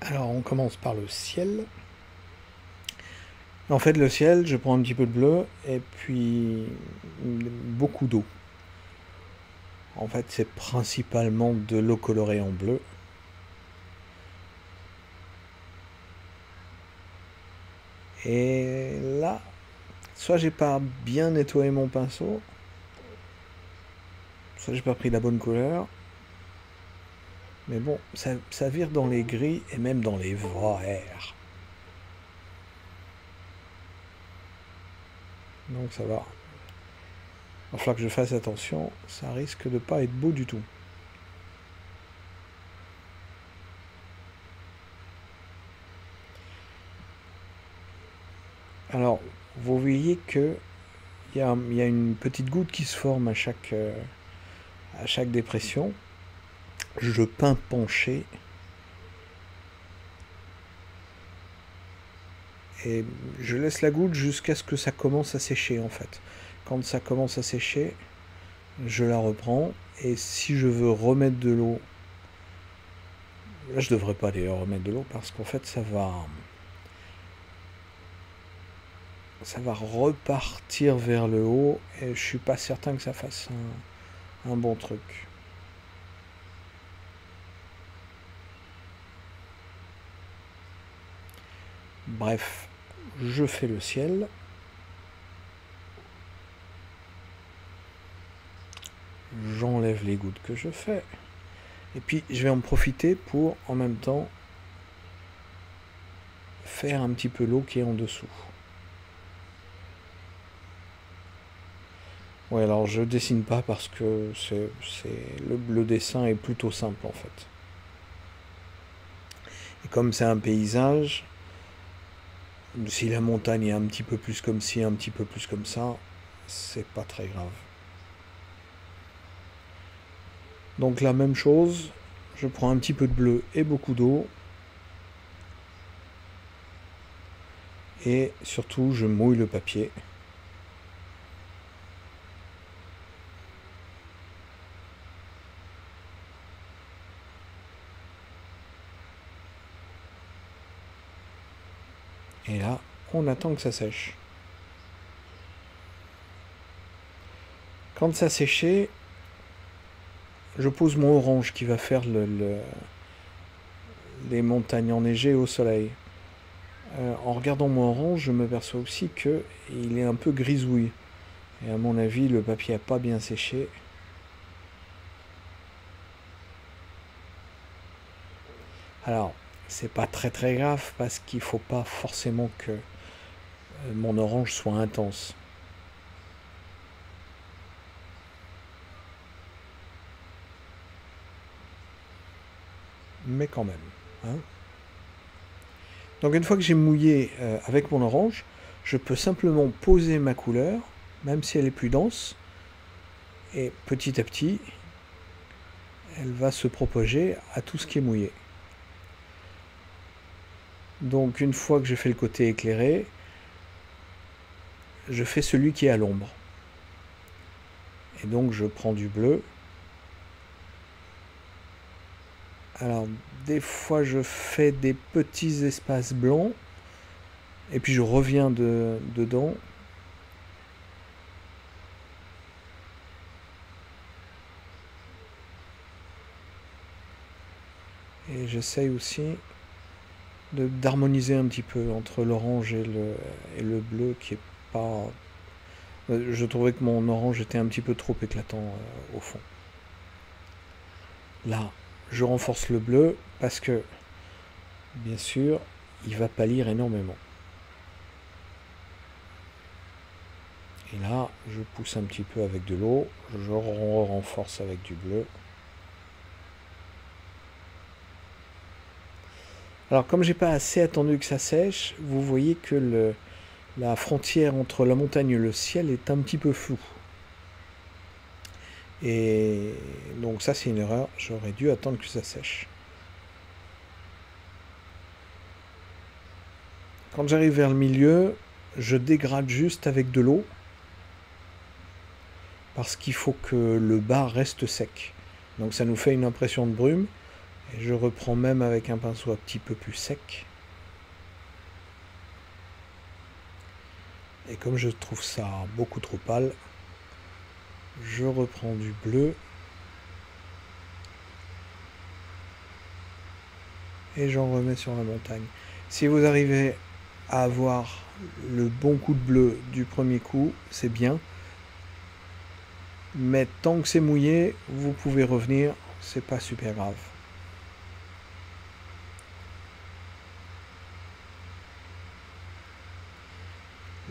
Alors on commence par le ciel. En fait le ciel, je prends un petit peu de bleu et puis beaucoup d'eau. En fait c'est principalement de l'eau colorée en bleu. Et là, soit j'ai pas bien nettoyé mon pinceau, soit j'ai pas pris la bonne couleur. Mais bon, ça vire dans les gris et même dans les verts. Donc ça va. Il va falloir que je fasse attention, ça risque de pas être beau du tout. Alors, vous voyez que il y a une petite goutte qui se forme à chaque dépression. Je peins penché. Et je laisse la goutte jusqu'à ce que ça commence à sécher en fait. Quand ça commence à sécher, je la reprends. Et si je veux remettre de l'eau, là je devrais pas d'ailleurs remettre de l'eau parce qu'en fait ça va repartir vers le haut et je suis pas certain que ça fasse un bon truc. Bref, je fais le ciel. J'enlève les gouttes que je fais. Et puis je vais en profiter pour en même temps faire un petit peu l'eau qui est en dessous. Ouais, alors je dessine pas parce que le dessin est plutôt simple en fait. Et comme c'est un paysage, si la montagne est un petit peu plus comme ci, un petit peu plus comme ça, c'est pas très grave. Donc la même chose, je prends un petit peu de bleu et beaucoup d'eau. Et surtout, je mouille le papier. Et là, on attend que ça sèche. Quand ça séché, je pose mon orange qui va faire les montagnes enneigées au soleil. En regardant mon orange, je me perçois aussi qu'il est un peu grisouille. Et à mon avis, le papier n'a pas bien séché. Alors, c'est pas très très grave parce qu'il faut pas forcément que mon orange soit intense. Mais quand même. Hein. Donc une fois que j'ai mouillé avec mon orange, je peux simplement poser ma couleur, même si elle est plus dense, et petit à petit, elle va se propager à tout ce qui est mouillé. Donc une fois que j'ai fait le côté éclairé, je fais celui qui est à l'ombre. Et donc je prends du bleu. Alors des fois je fais des petits espaces blancs, et puis je reviens dedans. Et j'essaye aussi d'harmoniser un petit peu entre l'orange et le bleu qui est pas... Je trouvais que mon orange était un petit peu trop éclatant au fond. Là, je renforce le bleu parce que, bien sûr, il va pâlir énormément. Et là, je pousse un petit peu avec de l'eau, je renforce avec du bleu. Alors comme j'ai pas assez attendu que ça sèche, vous voyez que la frontière entre la montagne et le ciel est un petit peu floue. Et donc ça c'est une erreur, j'aurais dû attendre que ça sèche. Quand j'arrive vers le milieu, je dégrade juste avec de l'eau parce qu'il faut que le bas reste sec. Donc ça nous fait une impression de brume Et je reprends même avec un pinceau un petit peu plus sec. Et comme je trouve ça beaucoup trop pâle, je reprends du bleu et j'en remets sur la montagne. Si vous arrivez à avoir le bon coup de bleu du premier coup, c'est bien. Mais tant que c'est mouillé, vous pouvez revenir, c'est pas super grave.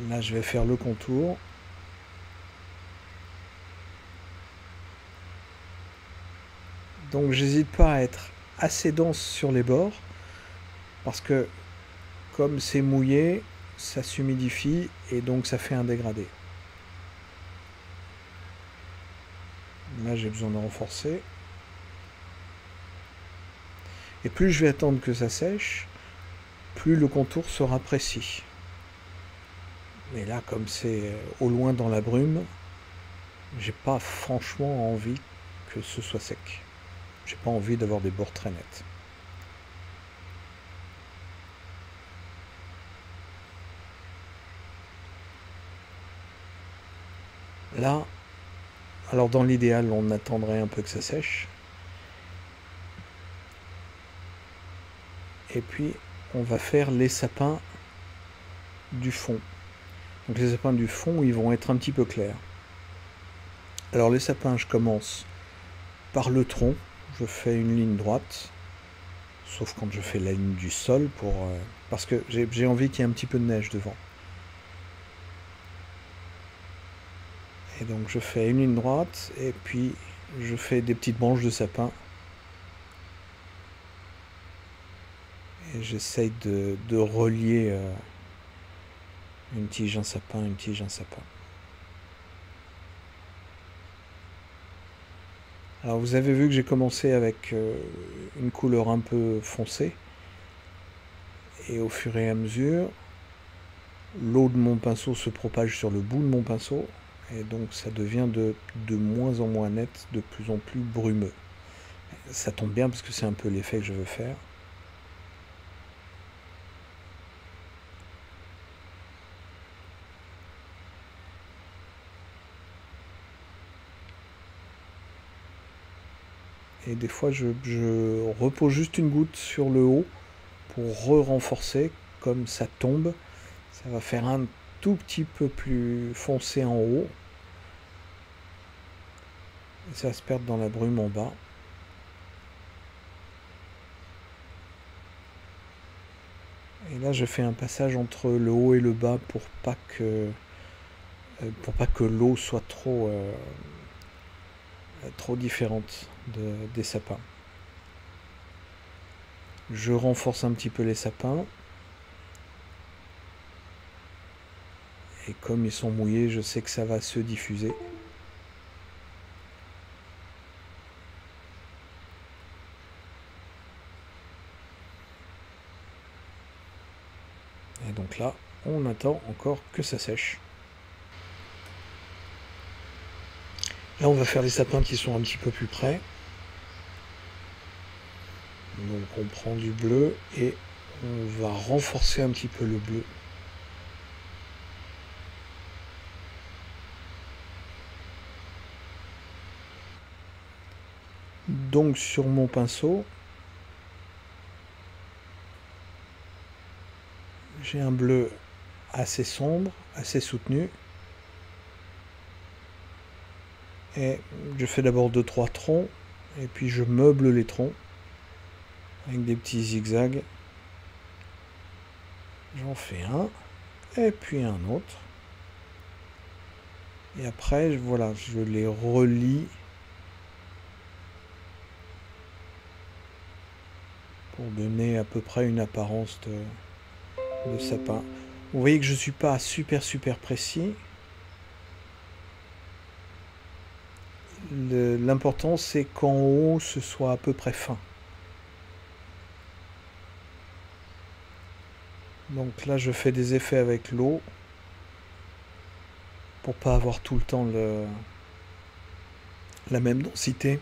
Là, je vais faire le contour. Donc, j'hésite pas à être assez dense sur les bords, parce que comme c'est mouillé, ça s'humidifie et donc ça fait un dégradé. Là, j'ai besoin de renforcer. Et plus je vais attendre que ça sèche, plus le contour sera précis. Mais là, comme c'est au loin dans la brume, j'ai pas franchement envie que ce soit sec. J'ai pas envie d'avoir des bords très nets. Là, alors dans l'idéal, on attendrait un peu que ça sèche. Et puis, on va faire les sapins du fond. Donc les sapins du fond, ils vont être un petit peu clairs. Alors les sapins, je commence par le tronc. Je fais une ligne droite. Sauf quand je fais la ligne du sol, parce que j'ai envie qu'il y ait un petit peu de neige devant. Et donc je fais une ligne droite, et puis je fais des petites branches de sapin. Et j'essaye de relier une tige, un sapin, une tige, un sapin. Alors vous avez vu que j'ai commencé avec une couleur un peu foncée. Et au fur et à mesure, l'eau de mon pinceau se propage sur le bout de mon pinceau. Et donc ça devient de moins en moins net, de plus en plus brumeux. Ça tombe bien parce que c'est un peu l'effet que je veux faire. Et des fois je repose juste une goutte sur le haut pour renforcer. Comme ça tombe, ça va faire un tout petit peu plus foncé en haut. Et ça va se perdre dans la brume en bas. Et là je fais un passage entre le haut et le bas pour pas que l'eau soit trop différente des sapins. Je renforce un petit peu les sapins. Et comme ils sont mouillés, je sais que ça va se diffuser. Et donc là, on attend encore que ça sèche. Là, on va faire les sapins qui sont un petit peu plus près. Donc on prend du bleu et on va renforcer un petit peu le bleu. Donc sur mon pinceau, j'ai un bleu assez sombre, assez soutenu. Et je fais d'abord 2-3 troncs, et puis je meuble les troncs avec des petits zigzags. J'en fais un, et puis un autre. Et après, voilà, je les relie pour donner à peu près une apparence de sapin. Vous voyez que je ne suis pas super précis. L'important c'est qu'en haut ce soit à peu près fin. Donc là je fais des effets avec l'eau pour pas avoir tout le temps la même densité.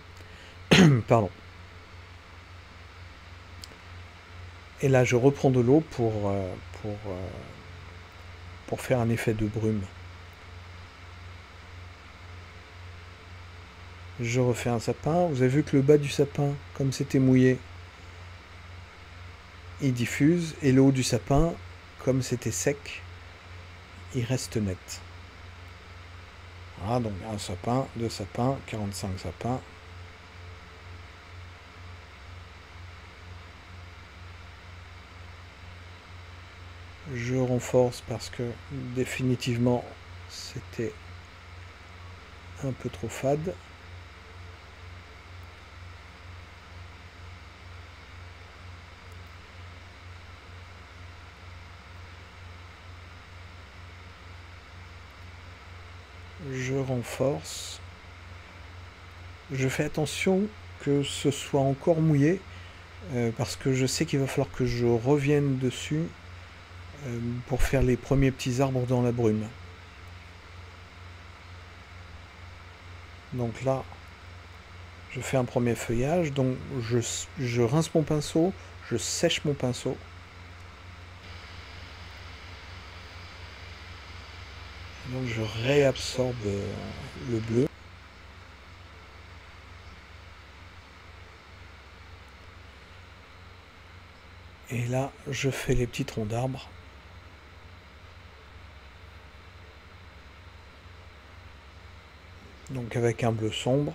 Pardon. Et là, je reprends de l'eau pour faire un effet de brume. Je refais un sapin. Vous avez vu que le bas du sapin, comme c'était mouillé, il diffuse. Et le haut du sapin, comme c'était sec, il reste net. Voilà, donc un sapin, 2 sapins, 45 sapins. Je renforce parce que définitivement c'était un peu trop fade. Je renforce. Je fais attention que ce soit encore mouillé parce que je sais qu'il va falloir que je revienne dessus pour faire les premiers petits arbres dans la brume. Donc là, je fais un premier feuillage, donc je rince mon pinceau, je sèche mon pinceau. Donc je réabsorbe le bleu. Et là, je fais les petits troncs d'arbres. Donc avec un bleu sombre.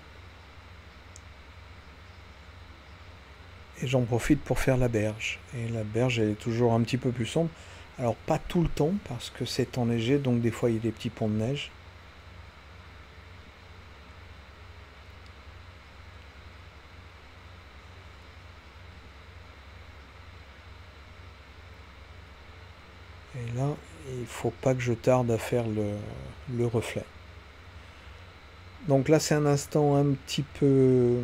Et j'en profite pour faire la berge. Et la berge, elle est toujours un petit peu plus sombre. Alors pas tout le temps, parce que c'est enneigé, donc des fois il y a des petits ponts de neige. Et là, il ne faut pas que je tarde à faire le reflet. Donc là, c'est un instant un petit peu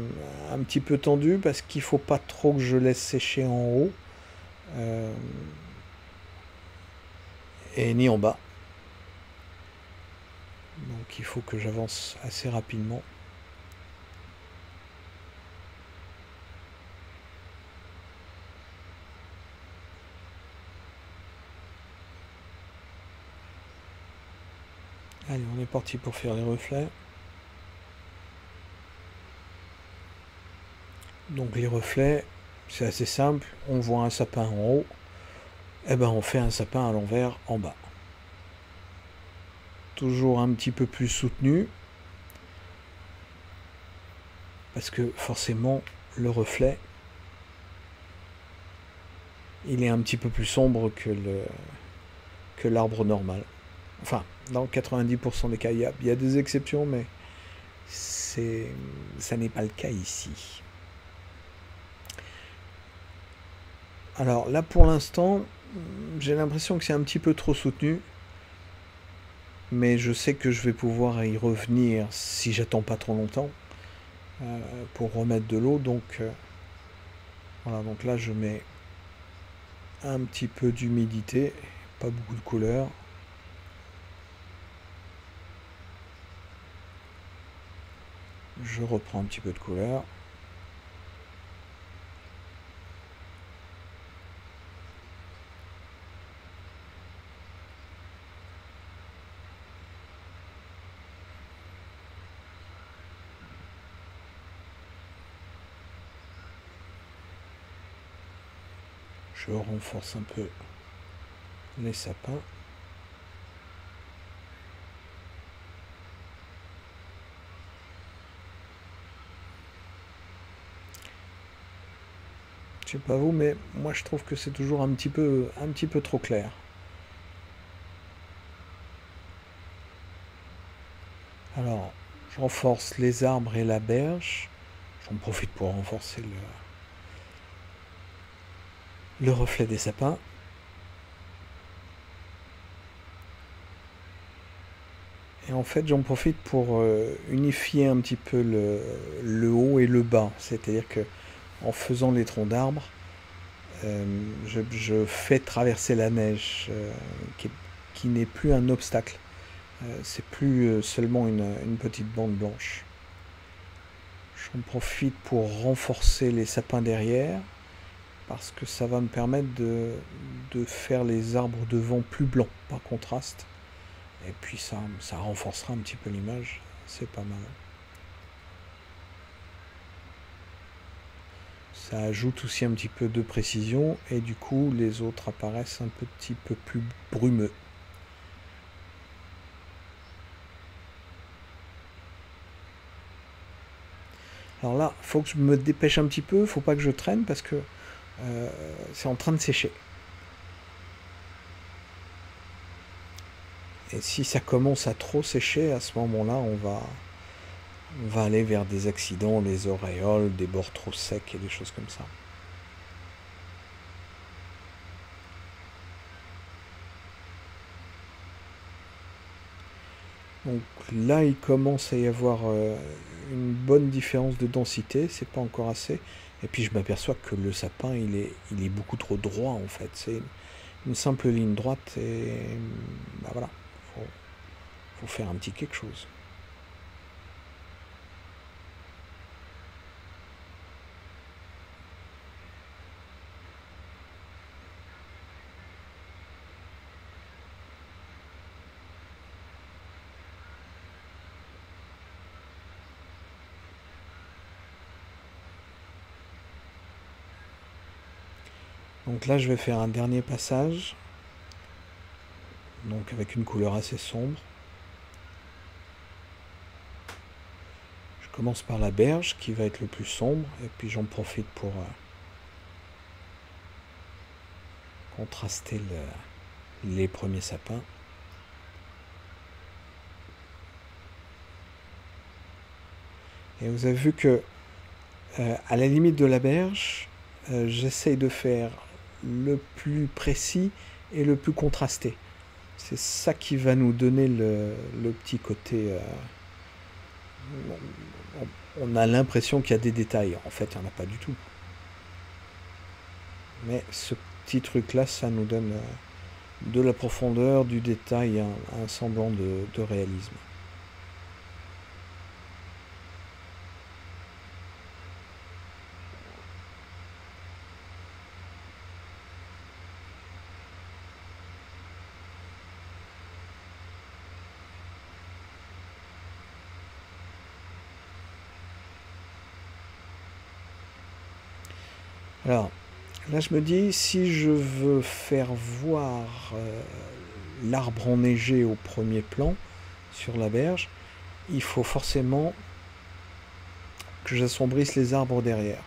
tendu parce qu'il ne faut pas trop que je laisse sécher en haut et ni en bas. Donc il faut que j'avance assez rapidement. Allez, on est parti pour faire les reflets. Donc les reflets, c'est assez simple. On voit un sapin en haut, et ben on fait un sapin à l'envers en bas. Toujours un petit peu plus soutenu, parce que forcément le reflet, il est un petit peu plus sombre que l'arbre normal. Enfin, dans 90% des cas, il y a des exceptions, mais ça n'est pas le cas ici. Alors là, pour l'instant, j'ai l'impression que c'est un petit peu trop soutenu, mais je sais que je vais pouvoir y revenir si j'attends pas trop longtemps pour remettre de l'eau. Donc voilà, donc là je mets un petit peu d'humidité, pas beaucoup de couleur. Je reprends un petit peu de couleur. Je renforce un peu les sapins. Je sais pas vous, mais moi je trouve que c'est toujours un petit peu trop clair. Alors, je renforce les arbres et la berge. J'en profite pour renforcer le reflet des sapins. Et en fait, j'en profite pour unifier un petit peu le haut et le bas. C'est-à-dire que en faisant les troncs d'arbres, je fais traverser la neige, qui n'est plus un obstacle. C'est plus seulement une petite bande blanche. J'en profite pour renforcer les sapins derrière parce que ça va me permettre de faire les arbres devant plus blancs par contraste. Et puis ça renforcera un petit peu l'image, c'est pas mal. Ça ajoute aussi un petit peu de précision et du coup les autres apparaissent un petit peu plus brumeux. Alors là, faut que je me dépêche un petit peu, faut pas que je traîne parce que c'est en train de sécher. Et si ça commence à trop sécher, à ce moment-là, on va aller vers des accidents, des auréoles, des bords trop secs et des choses comme ça. Donc là, il commence à y avoir une bonne différence de densité, c'est pas encore assez. Et puis je m'aperçois que le sapin, il est beaucoup trop droit en fait. C'est une simple ligne droite et bah voilà, faut faire un petit quelque chose. Donc là, je vais faire un dernier passage, donc avec une couleur assez sombre. Je commence par la berge qui va être le plus sombre et puis j'en profite pour contraster les premiers sapins. Et vous avez vu que à la limite de la berge, j'essaye de faire le plus précis et le plus contrasté. C'est ça qui va nous donner le petit côté... on a l'impression qu'il y a des détails. En fait, il n'y en a pas du tout. Mais ce petit truc-là, ça nous donne de la profondeur, du détail, un semblant de réalisme. Alors, là je me dis, si je veux faire voir l'arbre enneigé au premier plan, sur la berge, il faut forcément que j'assombrisse les arbres derrière.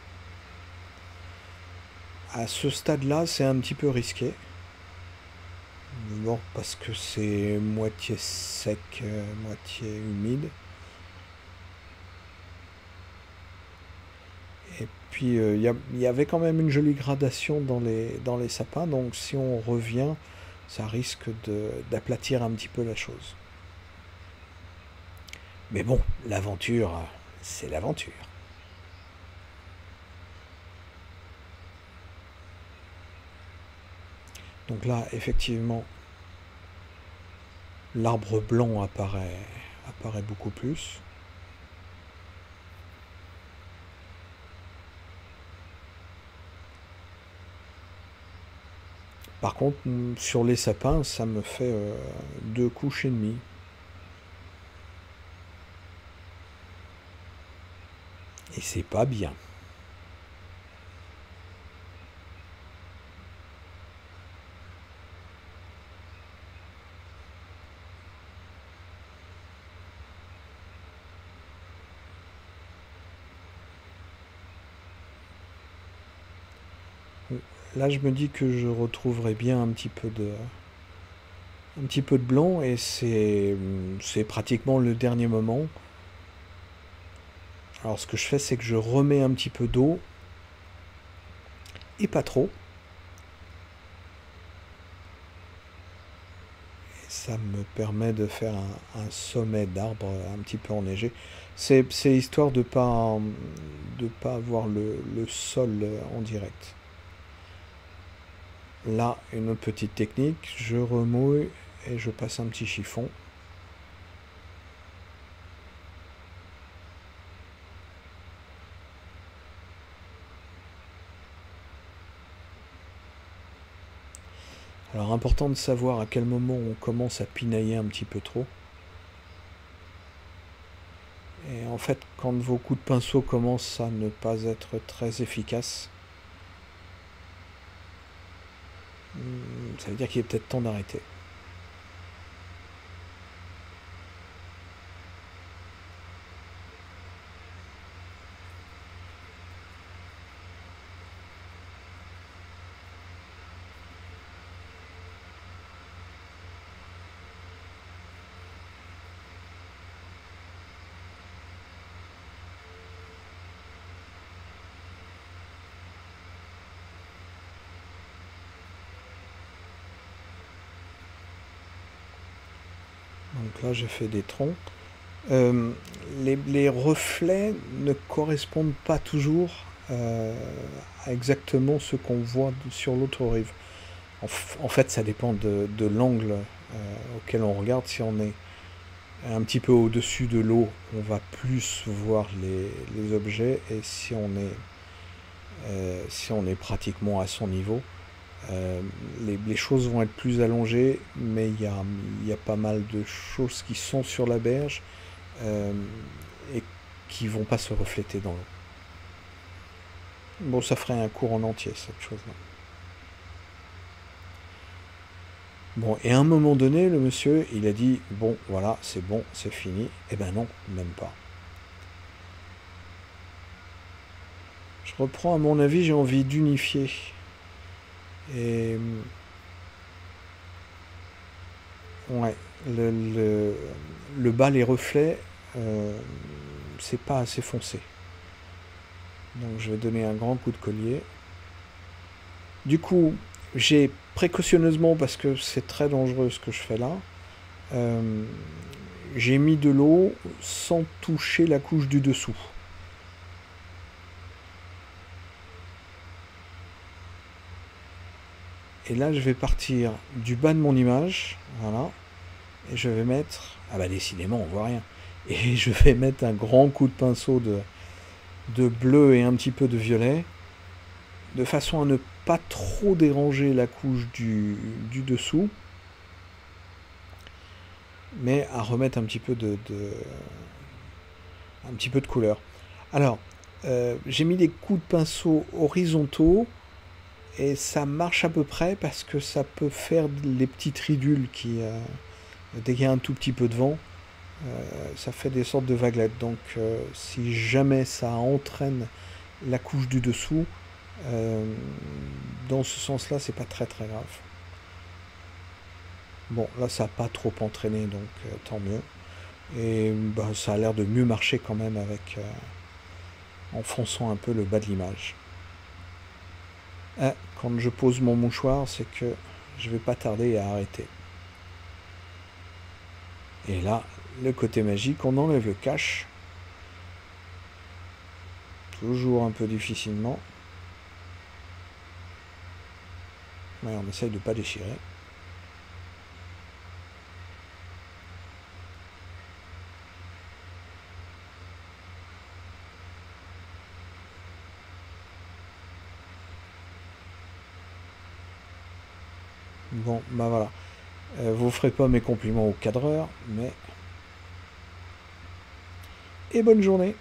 À ce stade-là, c'est un petit peu risqué. D'abord parce que c'est moitié sec, moitié humide. Et puis il y avait quand même une jolie gradation dans les sapins, donc si on revient, ça risque d'aplatir un petit peu la chose. Mais bon, l'aventure, c'est l'aventure. Donc là, effectivement, l'arbre blanc apparaît beaucoup plus. Par contre, sur les sapins, ça me fait 2 couches et demie. Et c'est pas bien. Là, je me dis que je retrouverai bien un petit peu de blanc et c'est pratiquement le dernier moment. Alors, ce que je fais, c'est que je remets un petit peu d'eau et pas trop. Et ça me permet de faire un sommet d'arbre un petit peu enneigé. C'est histoire de pas avoir le sol en direct. Là, une autre petite technique, je remouille et je passe un petit chiffon. Alors important de savoir à quel moment on commence à pinailler un petit peu trop. Et en fait, quand vos coups de pinceau commencent à ne pas être très efficaces, ça veut dire qu'il est peut-être temps d'arrêter. Donc là, j'ai fait des troncs. Les reflets ne correspondent pas toujours à exactement ce qu'on voit sur l'autre rive. En fait, ça dépend de l'angle auquel on regarde. Si on est un petit peu au-dessus de l'eau, on va plus voir les objets. Et si on est pratiquement à son niveau, les choses vont être plus allongées, mais il y a pas mal de choses qui sont sur la berge et qui vont pas se refléter dans l'eau. Bon, ça ferait un cours en entier, cette chose-là. Bon, et à un moment donné, le monsieur, il a dit, bon, voilà, c'est fini. Eh ben non, même pas. Je reprends, à mon avis, j'ai envie d'unifier. Et ouais, le bas, les reflets, c'est pas assez foncé. Donc je vais donner un grand coup de collier. Du coup, j'ai précautionneusement, parce que c'est très dangereux ce que je fais là, j'ai mis de l'eau sans toucher la couche du dessous. Et là, je vais partir du bas de mon image, voilà, et je vais mettre, ah bah décidément, on voit rien, et je vais mettre un grand coup de pinceau de bleu et un petit peu de violet, de façon à ne pas trop déranger la couche du dessous, mais à remettre un petit peu de couleur. Alors, j'ai mis des coups de pinceau horizontaux, et ça marche à peu près parce que ça peut faire les petites ridules qui, dès qu'il y a un tout petit peu de vent, ça fait des sortes de vaguelettes. Donc si jamais ça entraîne la couche du dessous, dans ce sens-là, c'est pas très très grave. Bon, là ça n'a pas trop entraîné, donc tant mieux. Et bah, ça a l'air de mieux marcher quand même avec en fonçant un peu le bas de l'image. Quand je pose mon mouchoir, c'est que je vais pas tarder à arrêter. Et là, le côté magique, on enlève le cache. Toujours un peu difficilement. Ouais, on essaye de ne pas déchirer. Bon, bah voilà. Vous ferez pas mes compliments au cadreur, mais... Et bonne journée!